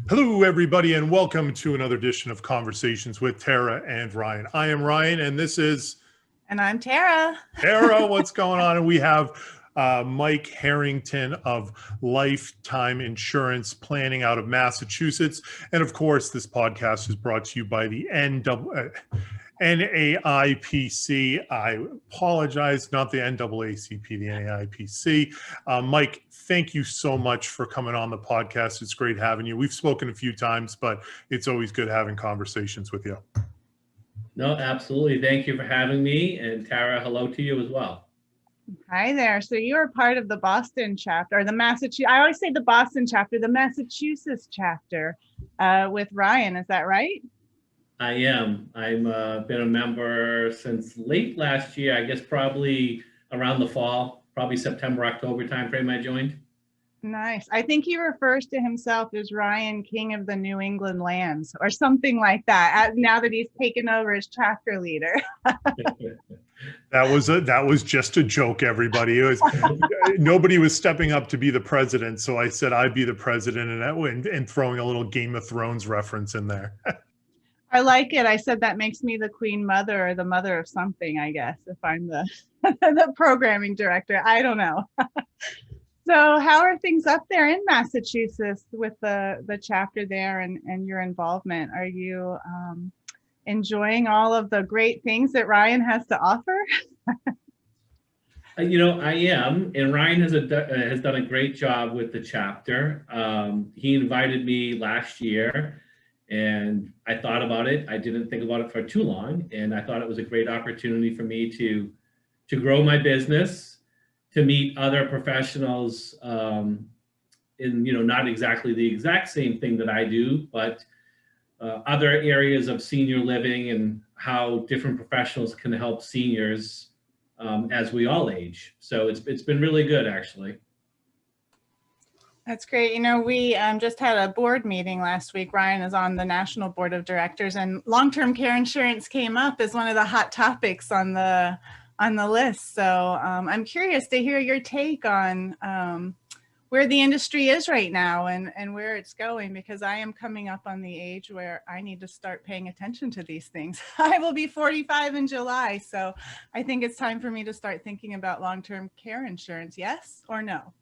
Hello, everybody, and welcome to another edition of Conversations with Tara and Ryan. I am Ryan, and this is... And I'm Tara. Tara, what's going on? And we have Mike Harrington of Lifetime Insurance Planning out of Massachusetts. And of course, this podcast is brought to you by the NAIPC. I apologize, not the NAACP, the NAIPC. Mike, thank you so much for coming on the podcast. It's great having you. We've spoken a few times, but it's always good having conversations with you. No, absolutely. Thank you for having me. And Tara, hello to you as well. Hi there. So you are part of the Boston chapter, or the Massachusetts, I always say the Boston chapter, the Massachusetts chapter with Ryan. Is that right? I am. I've been a member since late last year, I guess probably around the fall, probably September, October timeframe I joined. Nice. I think he refers to himself as Ryan, King of the New England lands or something like that, now that he's taken over as chapter leader. That was just a joke, everybody. It was nobody was stepping up to be the president, so I said I'd be the president, and throwing a little Game of Thrones reference in there. I like it. I said that makes me the queen mother or the mother of something, I guess, if I'm the the programming director. I don't know. So how are things up there in Massachusetts with the chapter there and your involvement? Are you enjoying all of the great things that Ryan has to offer? I am, and Ryan has done a great job with the chapter. He invited me last year, and I thought about it. I didn't think about it for too long, and I thought it was a great opportunity for me to grow my business, to meet other professionals in not exactly the exact same thing that I do, but other areas of senior living and how different professionals can help seniors as we all age. So it's been really good, actually. That's great. We just had a board meeting last week. Ryan is on the National Board of Directors, and long-term care insurance came up as one of the hot topics on the list. So I'm curious to hear your take on where the industry is right now and where it's going, because I am coming up on the age where I need to start paying attention to these things. I will be 45 in July, so I think it's time for me to start thinking about long-term care insurance. Yes or no?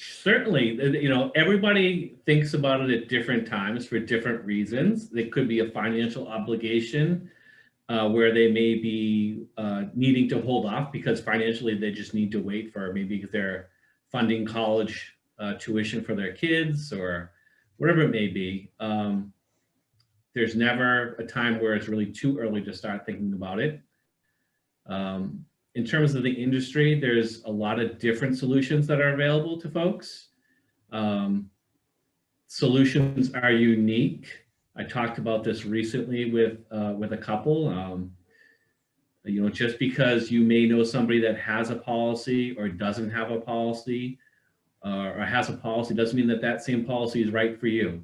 Certainly, everybody thinks about it at different times for different reasons. It could be a financial obligation where they may be needing to hold off because financially they just need to wait for maybe they're funding college tuition for their kids or whatever it may be. There's never a time where it's really too early to start thinking about it. In terms of the industry, there's a lot of different solutions that are available to folks. Solutions are unique. I talked about this recently with a couple. Just because you may know somebody that has a policy or doesn't have a policy, or has a policy, doesn't mean that same policy is right for you.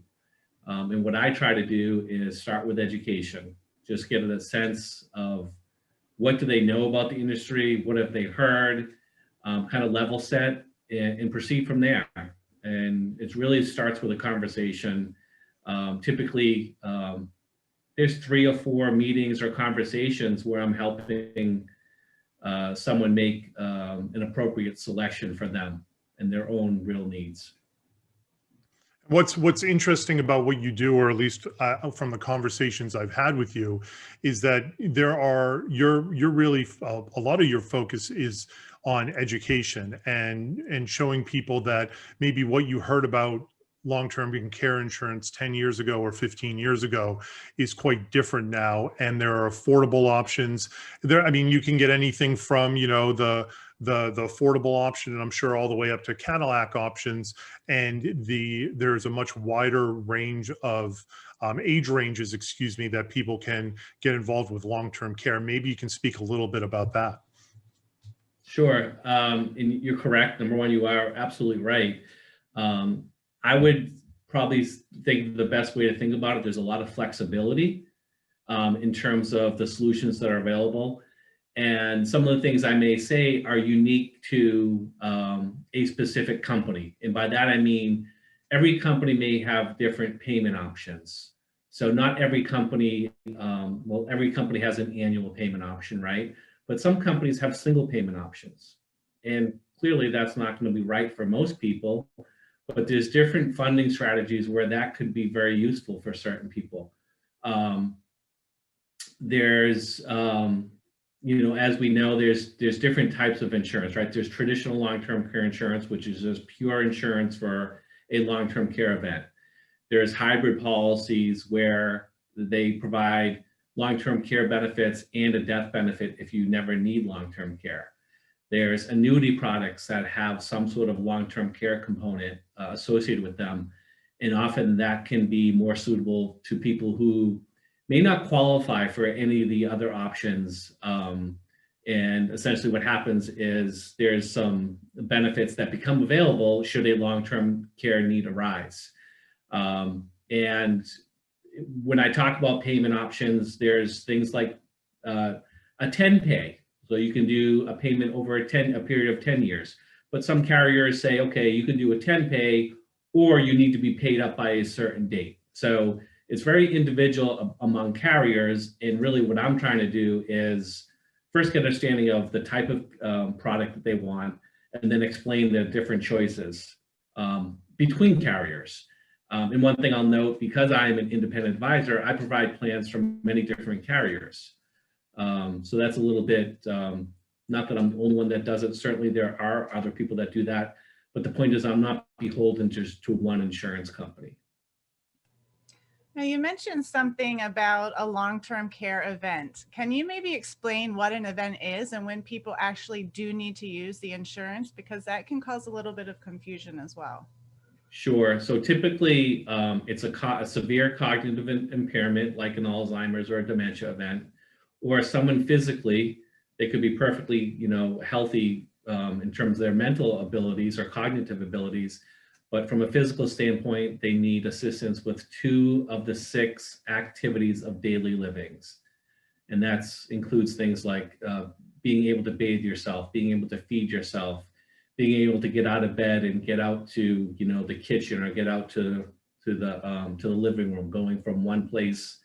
And what I try to do is start with education. Just get a sense of what do they know about the industry, what have they heard, kind of level set and proceed from there. And it really starts with a conversation. Typically, there's 3 or 4 meetings or conversations where I'm helping someone make an appropriate selection for them and their own real needs. What's interesting about what you do, or at least from the conversations I've had with you, is that you're really a lot of your focus is on education and showing people that maybe what you heard about long-term care insurance 10 years ago or 15 years ago is quite different now, and there are affordable options there. I mean, you can get anything from the affordable option, and I'm sure all the way up to Cadillac options, and there's a much wider range of age ranges, that people can get involved with long-term care. Maybe you can speak a little bit about that. Sure, and you're correct. Number one, you are absolutely right. I would probably think the best way to think about it, there's a lot of flexibility in terms of the solutions that are available. And some of the things I may say are unique to a specific company. And by that, I mean, every company may have different payment options. So not every company, well, every company has an annual payment option, right? But some companies have single payment options. And clearly that's not going to be right for most people, but there's different funding strategies where that could be very useful for certain people. There's, as we know, there's different types of insurance, right? There's traditional long-term care insurance, which is just pure insurance for a long-term care event. There's hybrid policies where they provide long-term care benefits and a death benefit if you never need long-term care. There's annuity products that have some sort of long-term care component associated with them. And often that can be more suitable to people who may not qualify for any of the other options. And essentially what happens is there's some benefits that become available should a long-term care need arise. And when I talk about payment options, there's things like a 10-pay. So you can do a payment over a period of 10 years. But some carriers say, okay, you can do a 10-pay, or you need to be paid up by a certain date. So it's very individual among carriers. And really what I'm trying to do is first get understanding of the type of product that they want, and then explain the different choices between carriers. And one thing I'll note, because I am an independent advisor, I provide plans from many different carriers. So that's a little bit, not that I'm the only one that does it. Certainly there are other people that do that. But the point is I'm not beholden just to one insurance company. Now, you mentioned something about a long-term care event. Can you maybe explain what an event is and when people actually do need to use the insurance? Because that can cause a little bit of confusion as well. Sure. So typically it's a severe cognitive impairment like an Alzheimer's or a dementia event, or someone physically, they could be perfectly, healthy in terms of their mental abilities or cognitive abilities. But from a physical standpoint, they need assistance with 2 of the 6 activities of daily livings. And that includes things like being able to bathe yourself, being able to feed yourself, being able to get out of bed and get out to, the kitchen, or get out to the living room, going from one place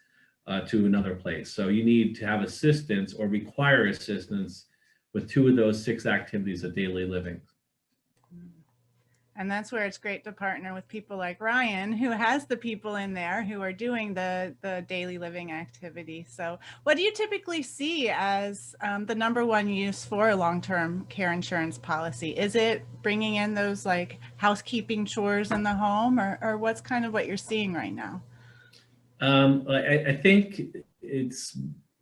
to another place. So you need to have assistance or require assistance with 2 of those 6 activities of daily living. And that's where it's great to partner with people like Ryan, who has the people in there who are doing the daily living activity. So what do you typically see as the #1 use for a long-term care insurance policy? Is it bringing in those like housekeeping chores in the home, or what's kind of what you're seeing right now? I think it's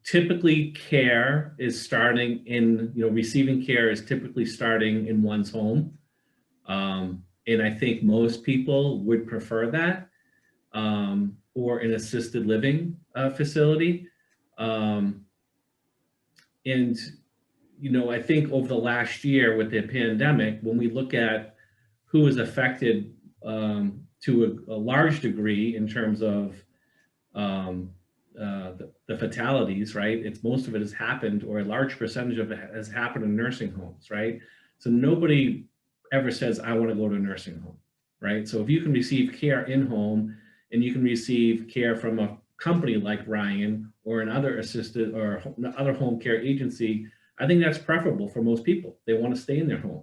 typically care is starting in, receiving care is typically starting in one's home. And I think most people would prefer that, or an assisted living facility. And, I think over the last year with the pandemic, when we look at who is affected to a large degree in terms of the fatalities, right? It's most of it has happened, or a large percentage of it has happened in nursing homes, right? So nobody ever says, I want to go to a nursing home, right? So if you can receive care in home, and you can receive care from a company like Ryan or another assisted or other home care agency, I think that's preferable for most people. They want to stay in their home.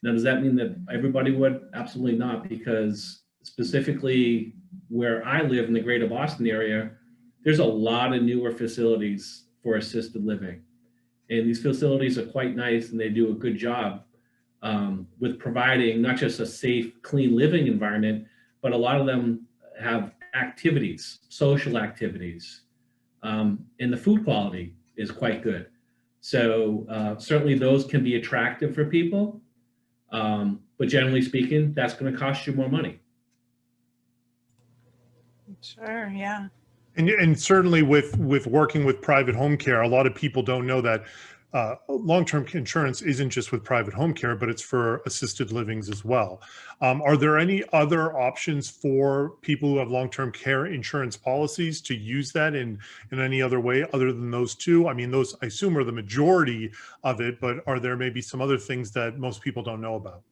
Now, does that mean that everybody would? Absolutely not, because specifically where I live in the greater Boston area, there's a lot of newer facilities for assisted living. And these facilities are quite nice, and they do a good job with providing not just a safe, clean living environment, but a lot of them have activities, social activities, and the food quality is quite good. So certainly those can be attractive for people, but generally speaking, that's going to cost you more money. Sure, yeah. And certainly with working with private home care, a lot of people don't know that long-term insurance isn't just with private home care, but it's for assisted livings as well. Are there any other options for people who have long-term care insurance policies to use that in any other way other than those 2? I mean, those I assume are the majority of it, but are there maybe some other things that most people don't know about?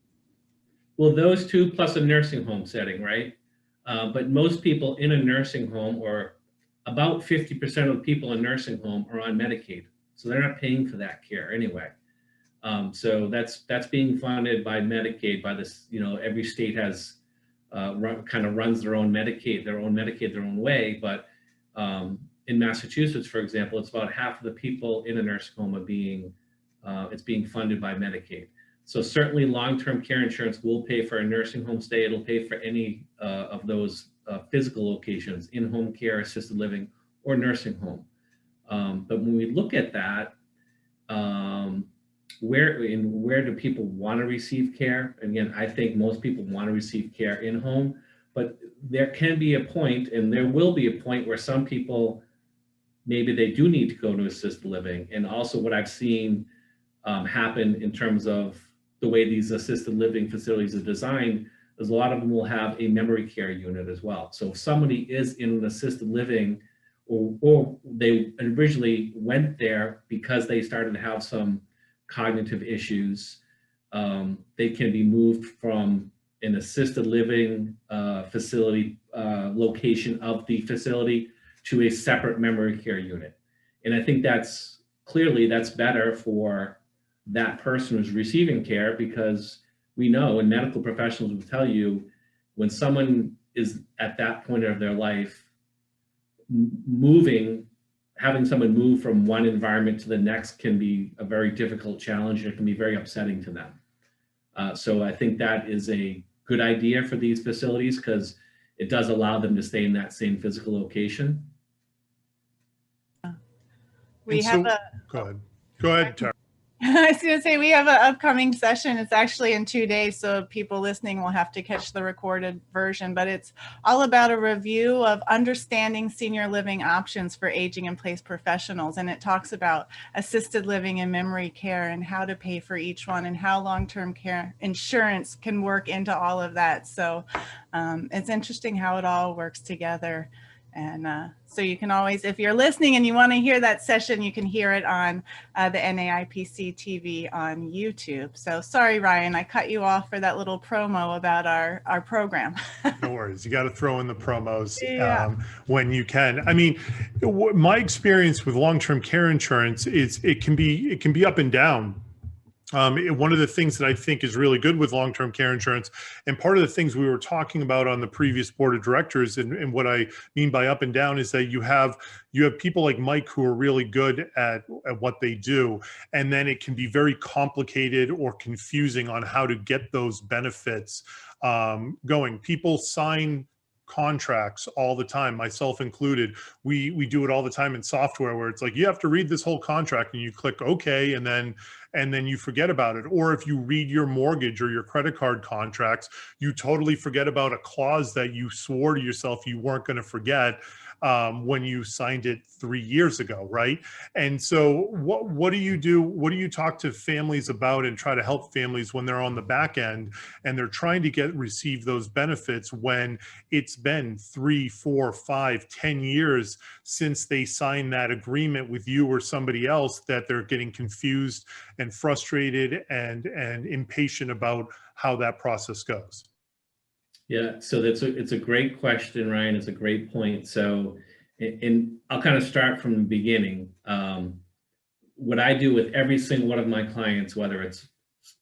Well, those two plus a nursing home setting, right? But most people in a nursing home, or about 50% of people in nursing home, are on Medicaid. So they're not paying for that care anyway. So that's being funded by Medicaid, by this, every state has kind of runs their own Medicaid their own way. But in Massachusetts, for example, it's about half of the people in a nursing home it's being funded by Medicaid. So certainly long-term care insurance will pay for a nursing home stay. It'll pay for any of those physical locations, in-home care, assisted living, or nursing home. But when we look at that, where do people want to receive care? Again, I think most people want to receive care in home, but there can be a point, and there will be a point, where some people, maybe they do need to go to assisted living. And also what I've seen happen in terms of the way these assisted living facilities are designed is a lot of them will have a memory care unit as well. So if somebody is in an assisted living, or they originally went there because they started to have some cognitive issues, they can be moved from an assisted living facility location of the facility to a separate memory care unit. And I think that's better for that person who's receiving care, because we know, and medical professionals will tell you, when someone is at that point of their life, having someone move from one environment to the next can be a very difficult challenge. It can be very upsetting to them. So I think that is a good idea for these facilities, because it does allow them to stay in that same physical location. Go ahead, Tara. I was going to say, we have an upcoming session. It's actually in 2 days, so people listening will have to catch the recorded version, but it's all about a review of understanding senior living options for aging in place professionals. And it talks about assisted living and memory care and how to pay for each one, and how long-term care insurance can work into all of that. So it's interesting how it all works together. And so you can always, if you're listening and you want to hear that session, you can hear it on the NAIPC-TV on YouTube. So sorry, Ryan, I cut you off for that little promo about our program. No worries. You got to throw in the promos when you can. I mean, my experience with long-term care insurance is it can be up and down. One of the things that I think is really good with long-term care insurance, and part of the things we were talking about on the previous board of directors, and what I mean by up and down is that you have people like Mike who are really good at what they do, and then it can be very complicated or confusing on how to get those benefits going. People sign contracts all the time, myself included. We do it all the time in software, where it's like, you have to read this whole contract, and you click okay, and then you forget about it. Or if you read your mortgage or your credit card contracts, you totally forget about a clause that you swore to yourself you weren't going to forget when you signed it 3 years ago, right? And so what do you do? What do you talk to families about and try to help families when they're on the back end and they're trying to receive those benefits when it's been 3, 4, 5, 10 years since they signed that agreement with you or somebody else, that they're getting confused and frustrated and impatient about how that process goes? Yeah, so it's a great question, Ryan. It's a great point. So, and I'll kind of start from the beginning. What I do with every single one of my clients, whether it's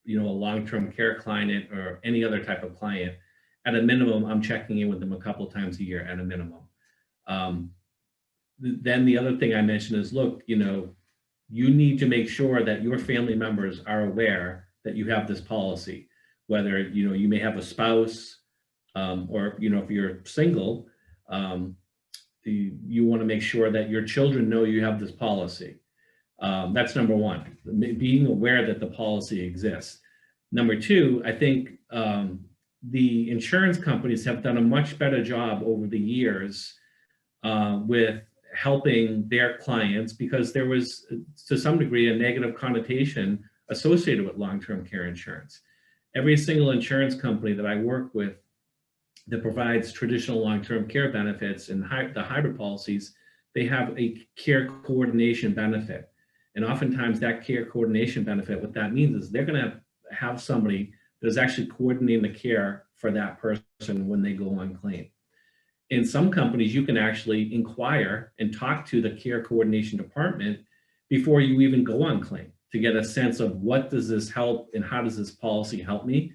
a long-term care client or any other type of client, at a minimum, I'm checking in with them a couple of times a year at a minimum. Then the other thing I mentioned is, look, you need to make sure that your family members are aware that you have this policy, whether you may have a spouse. Or if you're single, you want to make sure that your children know you have this policy. That's number one, being aware that the policy exists. Number two, I think the insurance companies have done a much better job over the years with helping their clients, because there was, to some degree, a negative connotation associated with long-term care insurance. Every single insurance company that I work with that provides traditional long-term care benefits and the hybrid policies, they have a care coordination benefit. And oftentimes that care coordination benefit, what that means is they're going to have somebody that is actually coordinating the care for that person when they go on claim. In some companies, you can actually inquire and talk to the care coordination department before you even go on claim to get a sense of what does this help and how does this policy help me.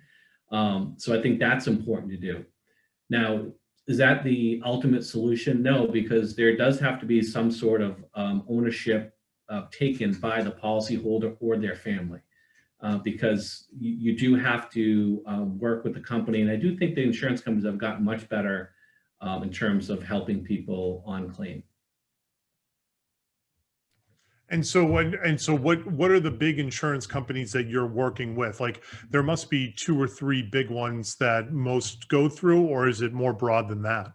So I think that's important to do. Now, is that the ultimate solution? No, because there does have to be some sort of ownership taken by the policyholder or their family, because you do have to work with the company. And I do think the insurance companies have gotten much better in terms of helping people on claim. And so what are the big insurance companies that you're working with? Like, there must be 2 or 3 big ones that most go through, or is it more broad than that?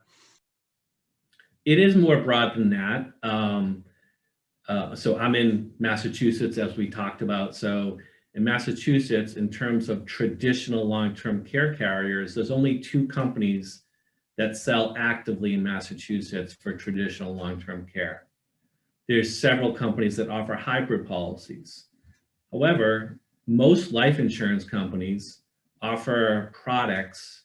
It is more broad than that. So I'm in Massachusetts, as we talked about. So in Massachusetts, in terms of traditional long-term care carriers, there's only 2 companies that sell actively in Massachusetts for traditional long-term care. There's several companies that offer hybrid policies. However, most life insurance companies offer products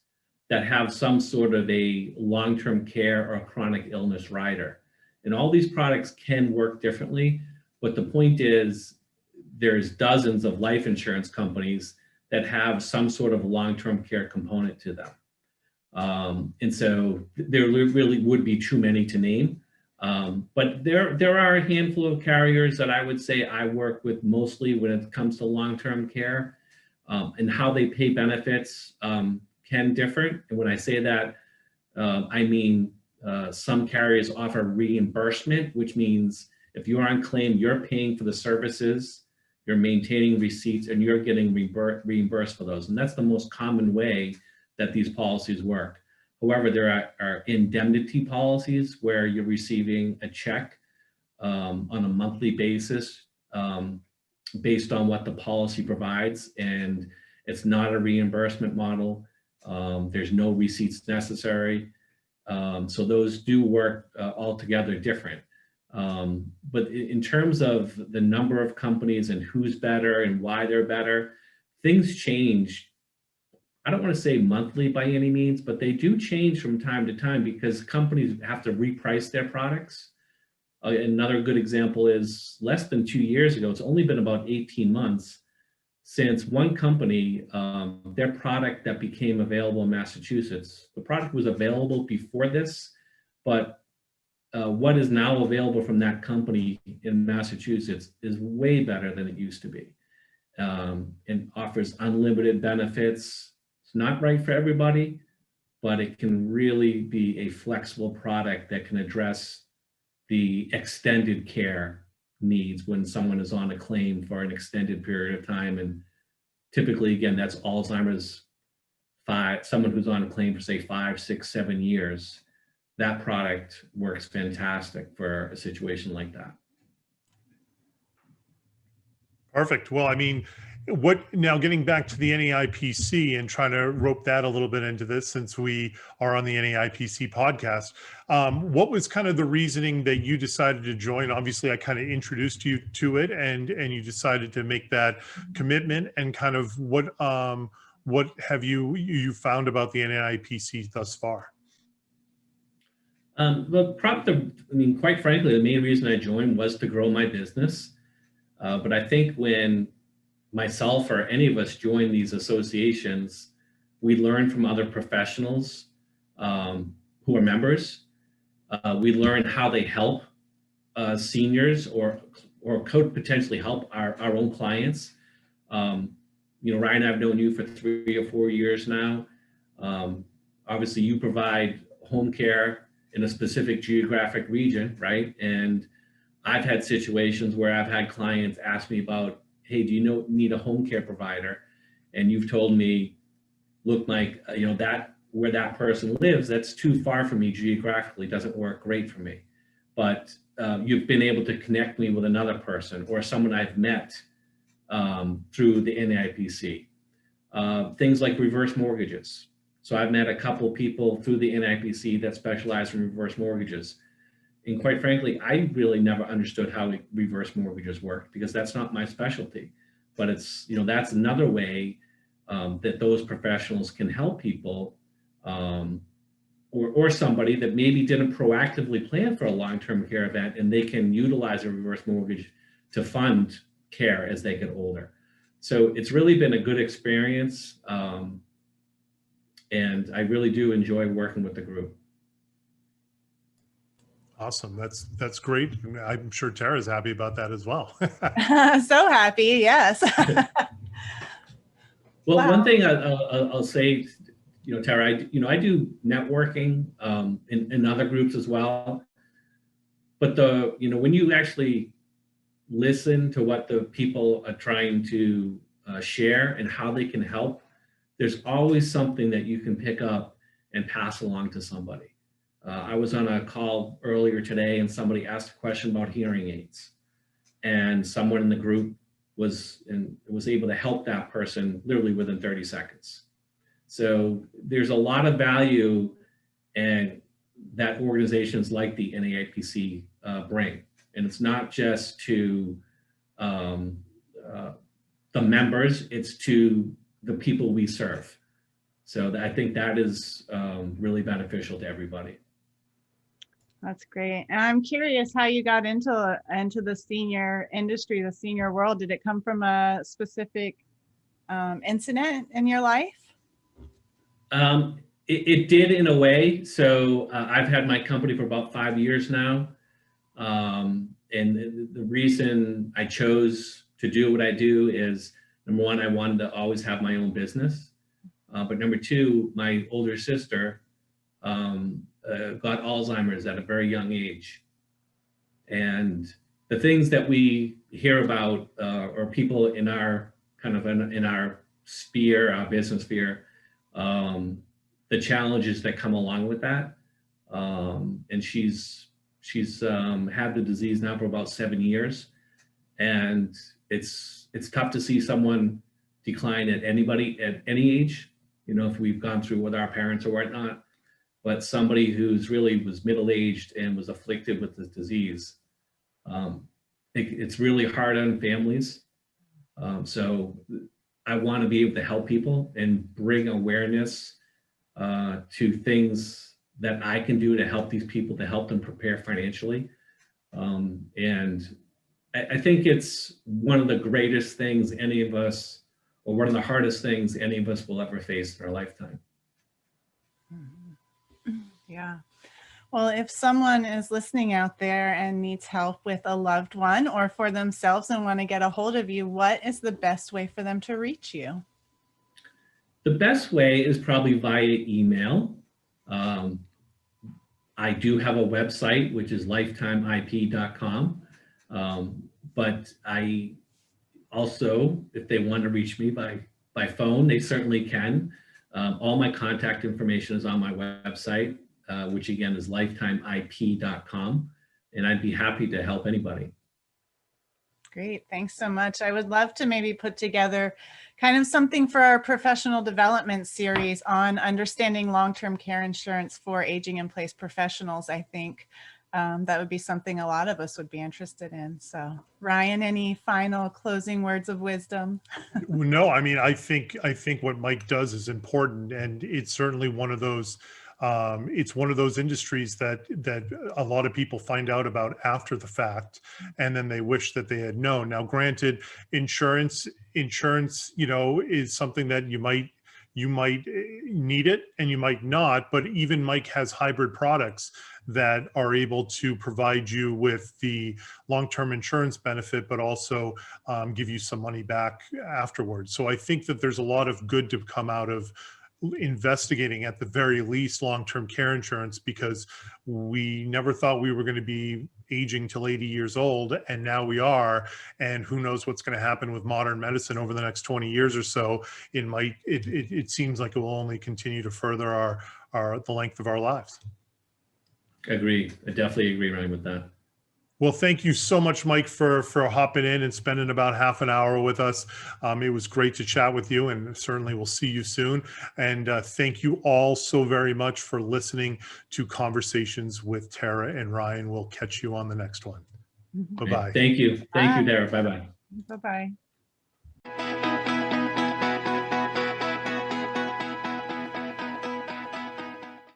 that have some sort of a long-term care or chronic illness rider. And all these products can work differently, but the point is there's dozens of life insurance companies that have some sort of long-term care component to them. And so there really would be too many to name. But there are a handful of carriers that I would say I work with mostly when it comes to long-term care, and how they pay benefits can differ. And when I say that, I mean some carriers offer reimbursement, which means if you're on claim, you're paying for the services, you're maintaining receipts, and you're getting reimbursed for those. And that's the most common way that these policies work. However, there are indemnity policies where you're receiving a check on a monthly basis based on what the policy provides, and it's not a reimbursement model. There's no receipts necessary. So those do work altogether different. But in terms of the number of companies and who's better and why they're better, things change. I don't want to say monthly by any means, but they do change from time to time because companies have to reprice their products. Another good example is less than 2 years ago, it's only been about 18 months since one company, their product that became available in Massachusetts, the product was available before this, but what is now available from that company in Massachusetts is way better than it used to be, and offers unlimited benefits. It's not right for everybody, but it can really be a flexible product that can address the extended care needs when someone is on a claim for an extended period of time. And typically, again, that's Alzheimer's, someone who's on a claim for say 5, 6, 7 years. That product works fantastic for a situation like that. Perfect. Well, I mean, now getting back to the NAIPC and trying to rope that a little bit into this, since we are on the NAIPC podcast, what was kind of the reasoning that you decided to join? Obviously, I kind of introduced you to it, and you decided to make that commitment. And kind of what have you found about the NAIPC thus far? Well, quite frankly, the main reason I joined was to grow my business. But I think when myself or any of us join these associations, we learn from other professionals who are members. We learn how they help seniors or could potentially help our own clients. Ryan, I've known you for 3 or 4 years now. Obviously, you provide home care in a specific geographic region, right? And I've had situations where I've had clients ask me about, hey, do you need a home care provider? And you've told me, look, Mike, that where that person lives, that's too far from me geographically, doesn't work great for me. But you've been able to connect me with another person or someone I've met through the NIPC. Things like reverse mortgages. So I've met a couple of people through the NIPC that specialize in reverse mortgages. And quite frankly, I really never understood how reverse mortgages work because that's not my specialty. But it's, that's another way that those professionals can help people, or somebody that maybe didn't proactively plan for a long-term care event, and they can utilize a reverse mortgage to fund care as they get older. So it's really been a good experience, and I really do enjoy working with the group. Awesome. That's great. I'm sure Tara's happy about that as well. So happy, yes. Well, Wow. one thing I'll say, Tara, I do networking in other groups as well. But when you actually listen to what the people are trying to share and how they can help, there's always something that you can pick up and pass along to somebody. I was on a call earlier today and somebody asked a question about hearing aids, and someone in the group was able to help that person literally within 30 seconds. So there's a lot of value and that organizations like the NAIPC bring. And it's not just to the members, it's to the people we serve. So I think that is really beneficial to everybody. That's great. And I'm curious how you got into the senior industry, the senior world. Did it come from a specific incident in your life? It did in a way. So I've had my company for about 5 years now. And the reason I chose to do what I do is, number one, I wanted to always have my own business. But number two, my older sister got Alzheimer's at a very young age. And the things that we hear about, or people in our in our sphere, our business sphere, the challenges that come along with that. And she's had the disease now for about 7 years. And it's tough to see someone decline at any age, if we've gone through with our parents or whatnot, but somebody who's really was middle-aged and was afflicted with this disease. It's really hard on families. So I want to be able to help people and bring awareness to things that I can do to help these people, to help them prepare financially. And I think it's one of the greatest things any of us, or one of the hardest things any of us will ever face in our lifetime. Yeah. Well, if someone is listening out there and needs help with a loved one or for themselves and want to get a hold of you, what is the best way for them to reach you? The best way is probably via email. I do have a website, which is lifetimeip.com. But I also, if they want to reach me by phone, they certainly can. All my contact information is on my website, which again is lifetimeip.com. And I'd be happy to help anybody. Great. Thanks so much. I would love to maybe put together kind of something for our professional development series on understanding long-term care insurance for aging in place professionals. I think that would be something a lot of us would be interested in. So Ryan, any final closing words of wisdom? No, I mean, I think what Mike does is important, and it's certainly one of those it's one of those industries that a lot of people find out about after the fact, and then they wish that they had known. Now, granted, insurance, is something that you might need it and you might not, but even Mike has hybrid products that are able to provide you with the long-term insurance benefit, but also give you some money back afterwards. So I think that there's a lot of good to come out of investigating, at the very least, long-term care insurance, because we never thought we were going to be aging till 80 years old, and now we are. And who knows what's going to happen with modern medicine over the next 20 years or so. It seems like it will only continue to further the length of our lives. Agree. I definitely agree, Ryan, with that. Well, thank you so much, Mike, for hopping in and spending about half an hour with us. It was great to chat with you, and certainly we'll see you soon. And thank you all so very much for listening to Conversations with Tara and Ryan. We'll catch you on the next one. Bye-bye. Thank you. Thank you, Tara. Bye-bye. Bye-bye.